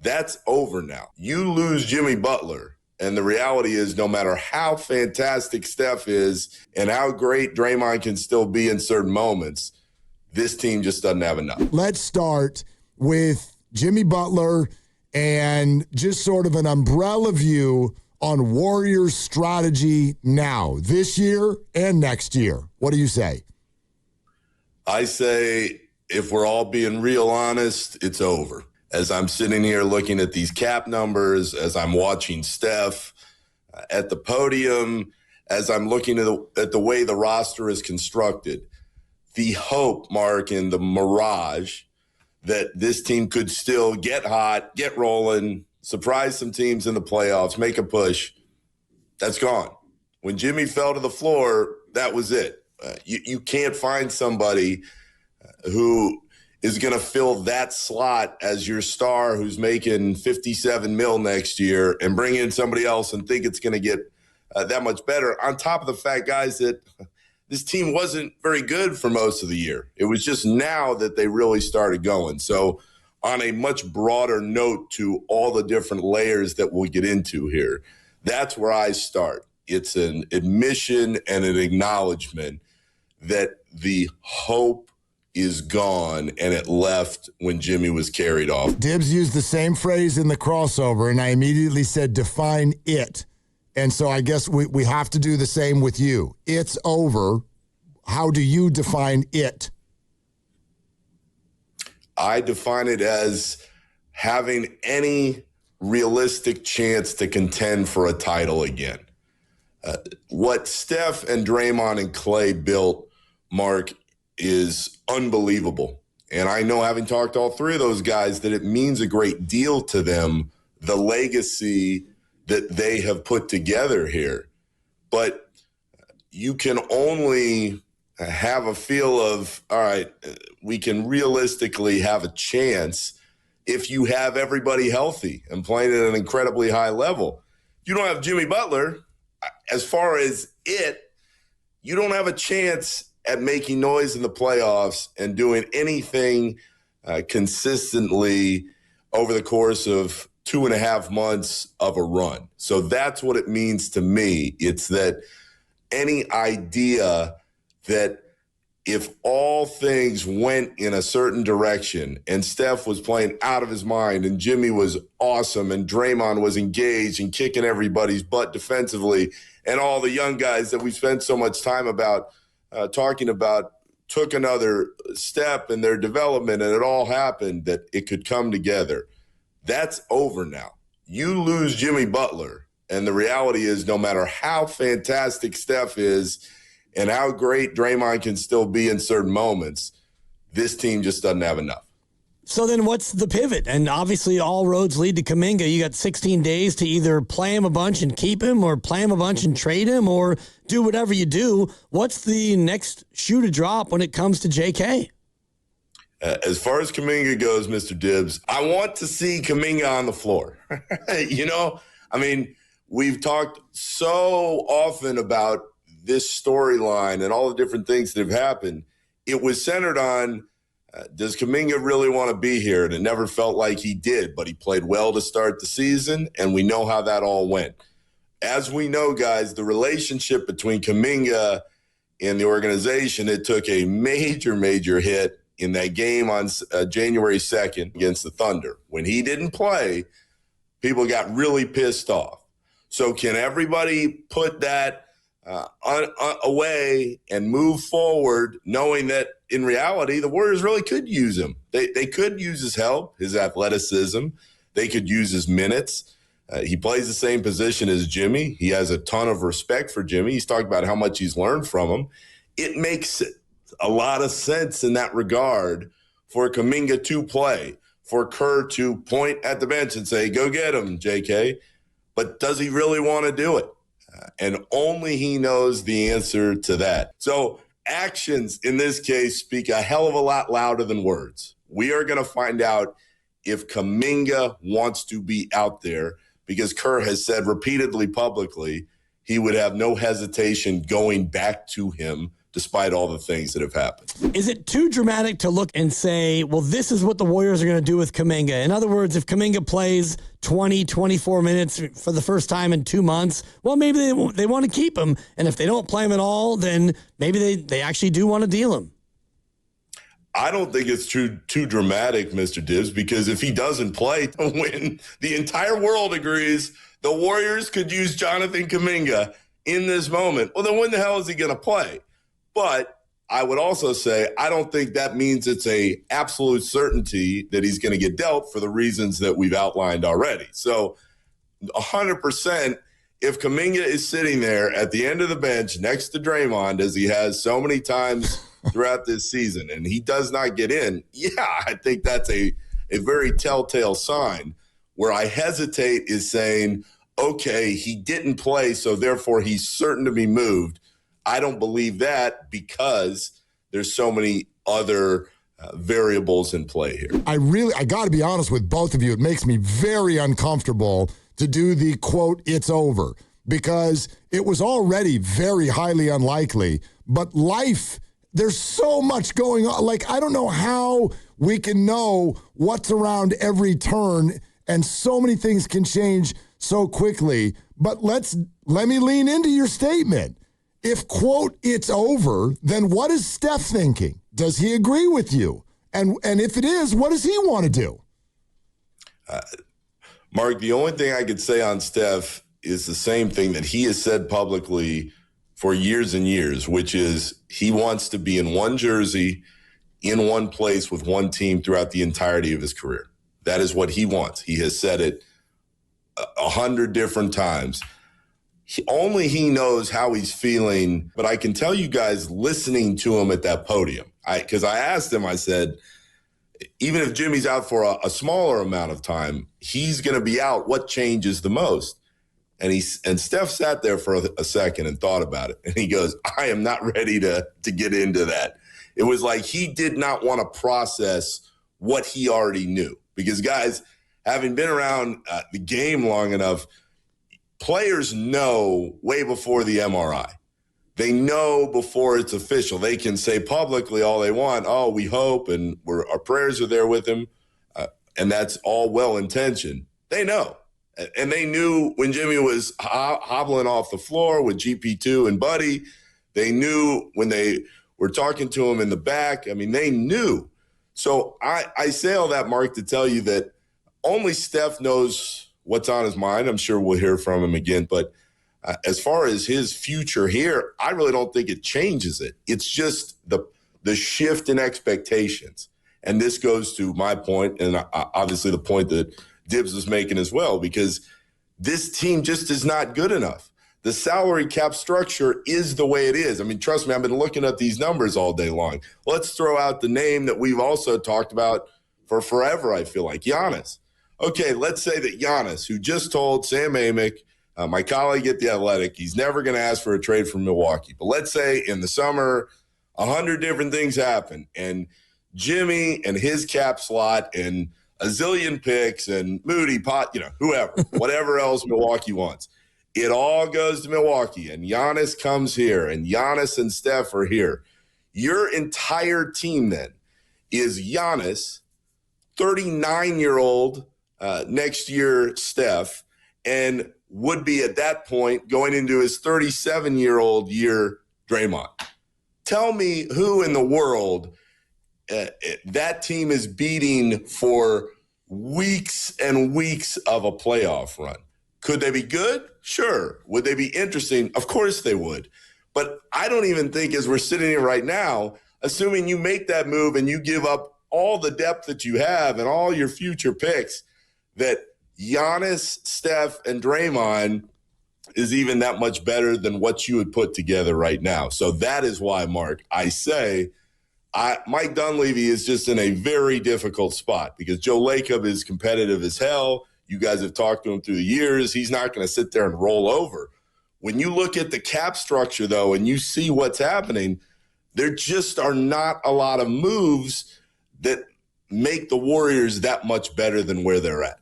That's over now. You lose Jimmy Butler, and the reality is no matter how fantastic Steph is and how great Draymond can still be in certain moments, this team just doesn't have enough. Let's start with Jimmy Butler and just sort of an umbrella view on Warriors strategy now, this year and next year. What do you say? I say, if we're all being real honest, it's over. As I'm sitting here looking at these cap numbers, as I'm watching Steph at the podium, as I'm looking at the way the roster is constructed, the hope, Mark, and the mirage that this team could still get hot, get rolling, surprise some teams in the playoffs, make a push, that's gone. When Jimmy fell to the floor, that was it. You can't find somebody who is going to fill that slot as your star who's making $57 million next year and bring in somebody else and think it's going to get that much better. On top of the fact, guys, that this team wasn't very good for most of the year. It was just now that they really started going. So on a much broader note to all the different layers that we'll get into here, that's where I start. It's an admission and an acknowledgement that the hope is gone, and it left when Jimmy was carried off. Dibs used the same phrase in the crossover, and I immediately said, define it. And so I guess we have to do the same with you. It's over. How do you define it? I define it as having any realistic chance to contend for a title again. What Steph and Draymond and Klay built, Mark, is unbelievable. And I know, having talked to all three of those guys, that it means a great deal to them, the legacy that they have put together here. But you can only have a feel of, all right, we can realistically have a chance if you have everybody healthy and playing at an incredibly high level. You don't have Jimmy Butler. As far as it, you don't have a chance at making noise in the playoffs and doing anything consistently over the course of 2.5 months of a run. So that's what it means to me. It's that any idea that if all things went in a certain direction and Steph was playing out of his mind and Jimmy was awesome and Draymond was engaged and kicking everybody's butt defensively and all the young guys that we spent so much time talking about took another step in their development and it all happened, that it could come together. That's over now. You lose Jimmy Butler, and the reality is no matter how fantastic Steph is and how great Draymond can still be in certain moments, this team just doesn't have enough. So then what's the pivot? And obviously all roads lead to Kuminga. You got 16 days to either play him a bunch and keep him, or play him a bunch and trade him, or do whatever you do. What's the next shoe to drop when it comes to JK? As far as Kuminga goes, Mr. Dibs, I want to see Kuminga on the floor. We've talked so often about this storyline and all the different things that have happened. It was centered on, does Kuminga really want to be here? And it never felt like he did, but he played well to start the season, and we know how that all went. As we know, guys, the relationship between Kuminga and the organization, it took a major, major hit in that game on January 2nd against the Thunder. When he didn't play, people got really pissed off. So can everybody put that away and move forward, knowing that in reality, the Warriors really could use him. They could use his help, his athleticism. They could use his minutes. He plays the same position as Jimmy. He has a ton of respect for Jimmy. He's talked about how much he's learned from him. It makes a lot of sense in that regard for Kuminga to play, for Kerr to point at the bench and say, go get him, JK. But does he really want to do it? And only he knows the answer to that. So actions in this case speak a hell of a lot louder than words. We are going to find out if Kuminga wants to be out there, because Kerr has said repeatedly publicly he would have no hesitation going back to him despite all the things that have happened. Is it too dramatic to look and say, well, this is what the Warriors are going to do with Kuminga? In other words, if Kuminga plays 20, 24 minutes for the first time in 2 months, well, maybe they want to keep him. And if they don't play him at all, then maybe they actually do want to deal him. I don't think it's too dramatic, Mr. Dibs, because if he doesn't play to win, the entire world agrees the Warriors could use Jonathan Kuminga in this moment. Well, then when the hell is he going to play? But I would also say I don't think that means it's a absolute certainty that he's going to get dealt for the reasons that we've outlined already. So 100%, if Kuminga is sitting there at the end of the bench next to Draymond, as he has so many times throughout this season, and he does not get in, I think that's a very telltale sign. Where I hesitate is saying, okay, he didn't play, so therefore he's certain to be moved. I don't believe that because there's so many other variables in play here. I got to be honest with both of you. It makes me very uncomfortable to do the quote, it's over, because it was already very highly unlikely. But life, there's so much going on. Like, I don't know how we can know what's around every turn, and so many things can change so quickly. But let me lean into your statement. If, quote, it's over, then what is Steph thinking? Does he agree with you? And if it is, what does he want to do? Mark, the only thing I could say on Steph is the same thing that he has said publicly for years and years, which is he wants to be in one jersey, in one place with one team throughout the entirety of his career. That is what he wants. He has said it 100 different times. Only he knows how he's feeling, but I can tell you guys listening to him at that podium, because I asked him, I said, even if Jimmy's out for a smaller amount of time, he's going to be out. What changes the most? And Steph sat there for a second and thought about it. And he goes, I am not ready to get into that. It was like he did not want to process what he already knew. Because, guys, having been around the game long enough, players know way before the MRI. They know before it's official. They can say publicly all they want, oh, we hope, and our prayers are there with him, and that's all well-intentioned. They know. And they knew when Jimmy was hobbling off the floor with GP2 and Buddy. They knew when they were talking to him in the back. I mean, they knew. So I say all that, Mark, to tell you that only Steph knows what's on his mind. I'm sure we'll hear from him again. But as far as his future here, I really don't think it changes it. It's just the shift in expectations. And this goes to my point, and obviously the point that Dibs was making as well, because this team just is not good enough. The salary cap structure is the way it is. I mean, trust me, I've been looking at these numbers all day long. Let's throw out the name that we've also talked about for forever, I feel like, Giannis. Okay, let's say that Giannis, who just told Sam Amick, my colleague at The Athletic, he's never going to ask for a trade from Milwaukee. But let's say in the summer, 100 different things happen, and Jimmy and his cap slot and a zillion picks and Moody, whoever, whatever else Milwaukee wants. It all goes to Milwaukee, and Giannis comes here, and Giannis and Steph are here. Your entire team then is Giannis, 39-year-old next year Steph, and would be at that point going into his 37-year-old year Draymond. Tell me who in the world that team is beating for weeks and weeks of a playoff run. Could they be good? Sure. Would they be interesting? Of course they would. But I don't even think, as we're sitting here right now, assuming you make that move and you give up all the depth that you have and all your future picks, that Giannis, Steph, and Draymond is even that much better than what you would put together right now. So that is why, Mark, I say Mike Dunleavy is just in a very difficult spot because Joe Lacob is competitive as hell. You guys have talked to him through the years. He's not going to sit there and roll over. When you look at the cap structure, though, and you see what's happening, there just are not a lot of moves that make the Warriors that much better than where they're at.